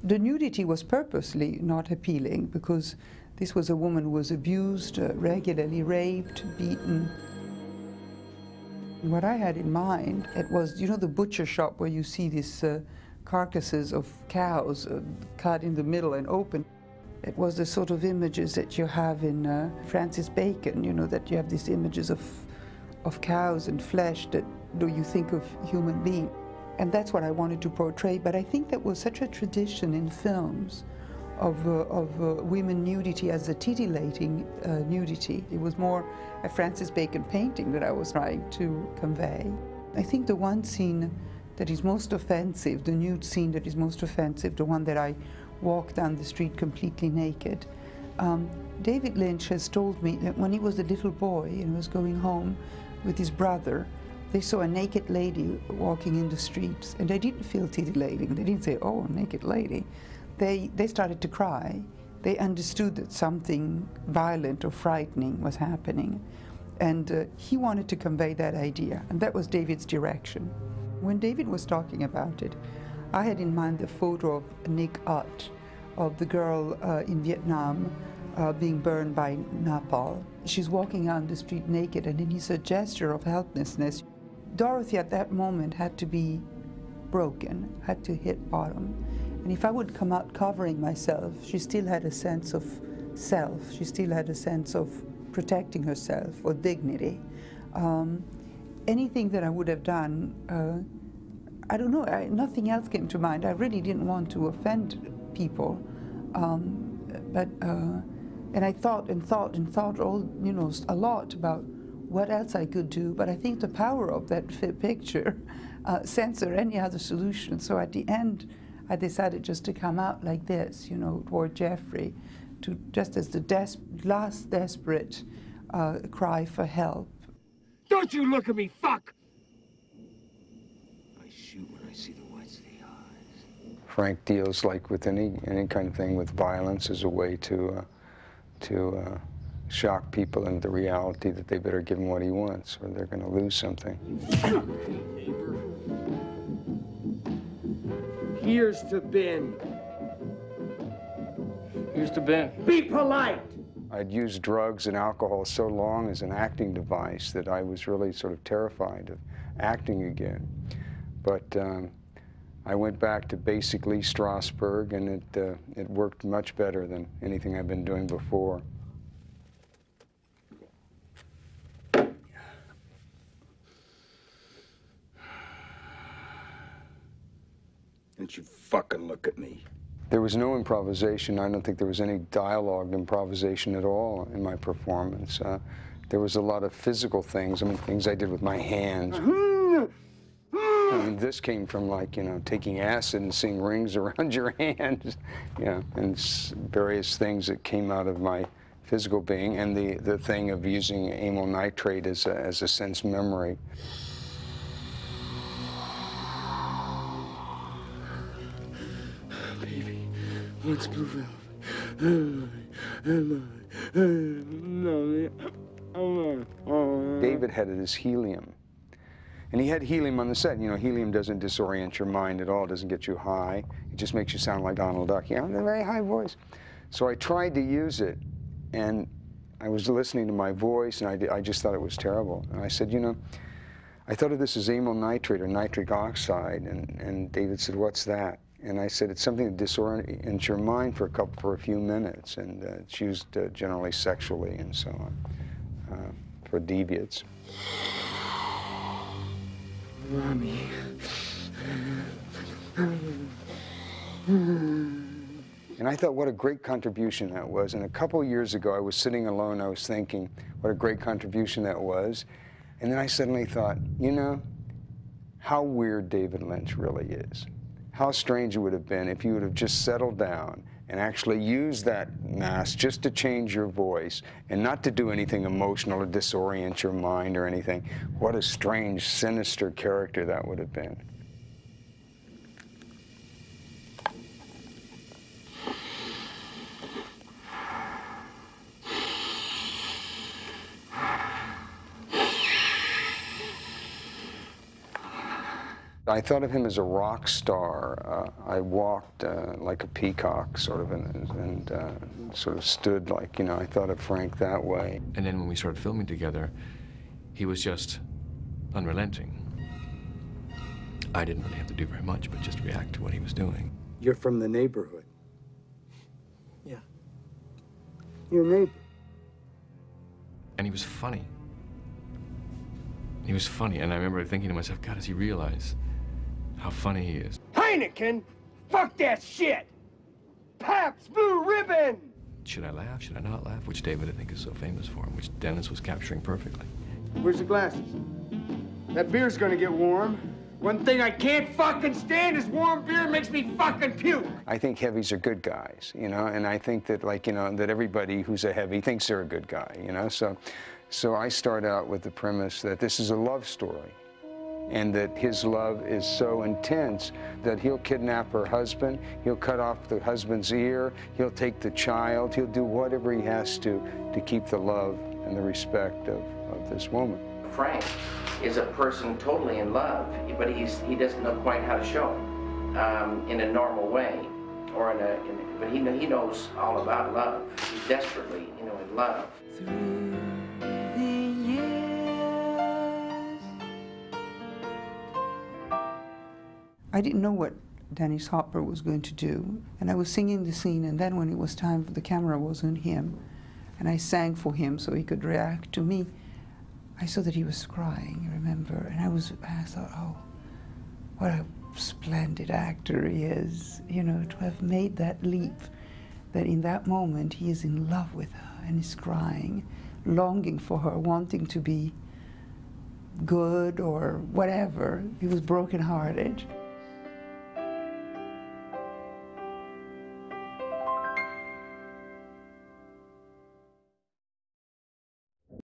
The nudity was purposely not appealing because this was a woman who was abused, regularly raped, beaten. What I had in mind, it was, you know, the butcher shop where you see these carcasses of cows cut in the middle and open. It was the sort of images that you have in Francis Bacon, you know, that you have these images of cows and flesh that you think of human being. And that's what I wanted to portray, but I think there was such a tradition in films of women nudity as a titillating nudity. It was more a Francis Bacon painting that I was trying to convey. I think the one scene that is most offensive, the nude scene that is most offensive, the one that I walk down the street completely naked, David Lynch has told me that when he was a little boy and was going home with his brother, they saw a naked lady walking in the streets, and they didn't feel titillating. They didn't say, oh, naked lady. They started to cry. They understood that something violent or frightening was happening. And he wanted to convey that idea, and that was David's direction. When David was talking about it, I had in mind the photo of Nick Ott, of the girl in Vietnam being burned by napalm. She's walking on the street naked, and it is a gesture of helplessness. Dorothy at that moment had to be broken, had to hit bottom. And if I would come out covering myself, she still had a sense of self. She still had a sense of protecting herself or dignity. Anything that I would have done, I don't know, nothing else came to mind. I really didn't want to offend people. And I thought and thought and thought a lot about what else I could do, but I think the power of that picture censored any other solution. So at the end, I decided just to come out like this, you know, toward Jeffrey, just as the last desperate cry for help. Don't you look at me, fuck! I shoot when I see the whites of the eyes. Frank deals, like with any kind of thing, with violence as a way to shock people into the reality that they better give him what he wants or they're going to lose something. Here's to Ben. Here's to Ben. Be polite! I'd used drugs and alcohol so long as an acting device that I was really sort of terrified of acting again. But I went back to basically Strasbourg, and it worked much better than anything I've been doing before. Don't you fucking look at me. There was no improvisation. I don't think there was any dialogue improvisation at all in my performance. There was a lot of physical things, I mean, things I did with my hands. I mean, this came from, like, you know, taking acid and seeing rings around your hands, you know, and various things that came out of my physical being, and the thing of using amyl nitrate as a sense memory. Baby, what's blue velvet? David had this helium. And he had helium on the set. You know, helium doesn't disorient your mind at all. It doesn't get you high. It just makes you sound like Donald Duck. You know, a very high voice. So I tried to use it, and I was listening to my voice, and I just thought it was terrible. And I said, you know, I thought of this as amyl nitrate or nitric oxide. And David said, what's that? And I said, it's something that disorients your mind for a few minutes, and it's used generally sexually and so on, for deviants. Mommy. And I thought what a great contribution that was. And a couple of years ago, I was sitting alone, I was thinking what a great contribution that was. And then I suddenly thought, you know, how weird David Lynch really is. How strange it would have been if you would have just settled down and actually used that mask just to change your voice and not to do anything emotional or disorient your mind or anything. What a strange, sinister character that would have been. I thought of him as a rock star. I walked like a peacock, sort of, and sort of stood like, you know, I thought of Frank that way. And then when we started filming together, he was just unrelenting. I didn't really have to do very much, but just react to what he was doing. You're from the neighborhood. Yeah. Your neighbor. And he was funny. He was funny, and I remember thinking to myself, God, does he realize how funny he is? Heineken! Fuck that shit! Pabst Blue Ribbon! Should I laugh? Should I not laugh? Which David, I think, is so famous for, and which Dennis was capturing perfectly. Where's the glasses? That beer's gonna get warm. One thing I can't fucking stand is warm beer. Makes me fucking puke. I think heavies are good guys, you know, and I think that, like, you know, that everybody who's a heavy thinks they're a good guy, you know, so I start out with the premise that this is a love story, and that his love is so intense that he'll kidnap her husband, he'll cut off the husband's ear, he'll take the child, he'll do whatever he has to keep the love and the respect of this woman. Frank is a person totally in love, but he doesn't know quite how to show it in a normal way, or but he knows all about love. He's desperately, you know, in love. I didn't know what Dennis Hopper was going to do, and I was singing the scene, and then when it was time, the camera was on him, and I sang for him so he could react to me. I saw that he was crying, remember, and I thought, oh, what a splendid actor he is, you know, to have made that leap, that in that moment he is in love with her and is crying, longing for her, wanting to be good or whatever. He was brokenhearted.